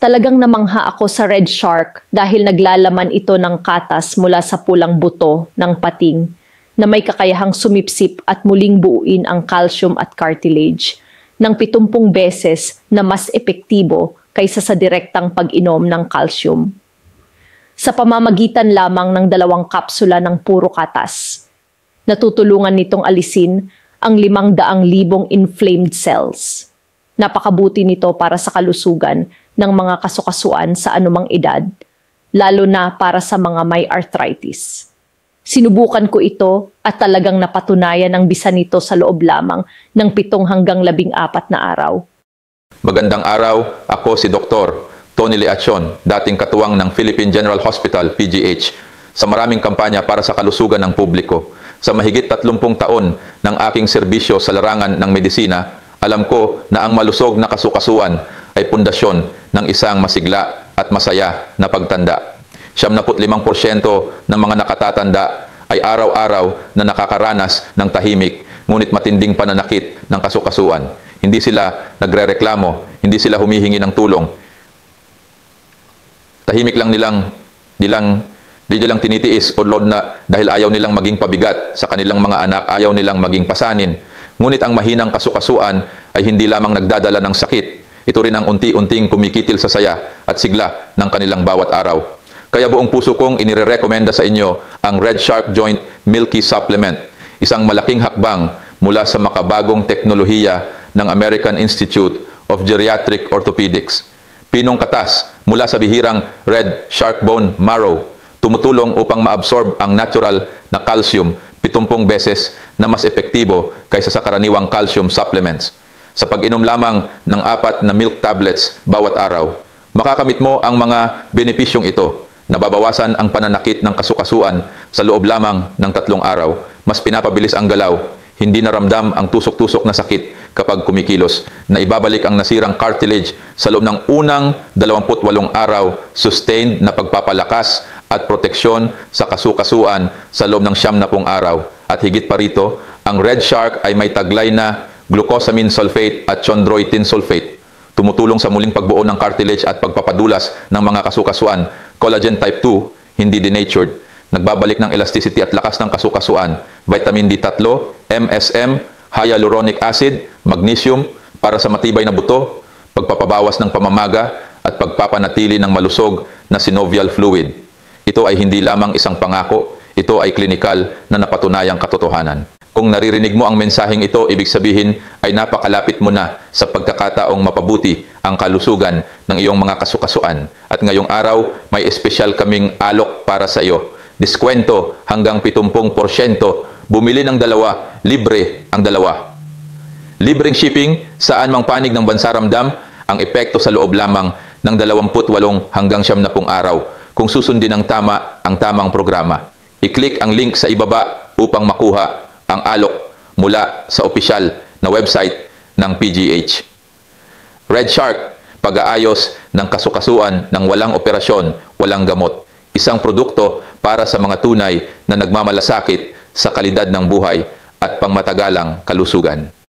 Talagang namangha ako sa red shark dahil naglalaman ito ng katas mula sa pulang buto ng pating na may kakayahang sumipsip at muling buuin ang calcium at cartilage ng 70 beses na mas epektibo kaysa sa direktang pag-inom ng calcium. Sa pamamagitan lamang ng 2 kapsula ng puro katas, natutulungan nitong alisin ang 500,000 inflamed cells. Napakabuti nito para sa kalusugan ng mga kasukasuan sa anumang edad, lalo na para sa mga may arthritis. Sinubukan ko ito at talagang napatunayan ang bisa nito sa loob lamang ng 7 hanggang 14 na araw. Magandang araw, ako si Dr. Tony Leacion, dating katuwang ng Philippine General Hospital, PGH, sa maraming kampanya para sa kalusugan ng publiko. Sa mahigit 30 taon ng aking serbisyo sa larangan ng medisina, alam ko na ang malusog na kasukasuan ay pundasyon ng isang masigla at masaya na pagtanda. 75% ng mga nakatatanda ay araw-araw na nakakaranas ng tahimik ngunit matinding pananakit ng kasukasuan. Hindi sila nagrereklamo, hindi sila humihingi ng tulong. Tahimik lang nilang tinitiis o load na dahil ayaw nilang maging pabigat sa kanilang mga anak, ayaw nilang maging pasanin. Ngunit ang mahinang kasukasuan ay hindi lamang nagdadala ng sakit. Ito rin ang unti-unting kumikitil sa saya at sigla ng kanilang bawat araw. Kaya buong puso kong inirekomenda sa inyo ang Red Shark Joint Milky Supplement, isang malaking hakbang mula sa makabagong teknolohiya ng American Institute of Geriatric Orthopedics. Pinong katas mula sa bihirang red shark bone marrow, tumutulong upang maabsorb ang natural na calcium 70 beses na mas epektibo kaysa sa karaniwang calcium supplements. Sa pag-inom lamang ng 4 na milk tablets bawat araw, makakamit mo ang mga benepisyong ito. Nababawasan ang pananakit ng kasukasuan sa loob lamang ng 3 araw. Mas pinapabilis ang galaw. Hindi naramdam ang tusok-tusok na sakit kapag kumikilos. Naibabalik ang nasirang cartilage sa loob ng unang 28 araw, sustained na pagpapalakas at proteksyon sa kasukasuan sa loob ng 90 araw. At higit pa rito, ang Red Shark ay may taglay na glucosamine sulfate at chondroitin sulfate. Tumutulong sa muling pagbuo ng cartilage at pagpapadulas ng mga kasukasuan. Collagen type 2, hindi denatured. Nagbabalik ng elasticity at lakas ng kasukasuan. Vitamin D3, MSM, hyaluronic acid, magnesium para sa matibay na buto, pagpapabawas ng pamamaga at pagpapanatili ng malusog na synovial fluid. Ito ay hindi lamang isang pangako, ito ay klinikal na napatunayang katotohanan. Kung naririnig mo ang mensaheng ito, ibig sabihin ay napakalapit mo na sa pagkakataong mapabuti ang kalusugan ng iyong mga kasukasuan. At ngayong araw, may espesyal kaming alok para sa iyo. Diskwento hanggang 70%. Bumili ng 2, libre ang 2. Libreng shipping, saan mang panig ng bansa ramdam, ang epekto sa loob lamang ng 28 hanggang 90 araw kung susundin ng tama ang tamang programa. I-click ang link sa ibaba upang makuha ang alok mula sa opisyal na website ng PGH. Red Shark, pag-aayos ng kasukasuan ng walang operasyon, walang gamot. Isang produkto para sa mga tunay na nagmamalasakit sa kalidad ng buhay at pangmatagalang kalusugan.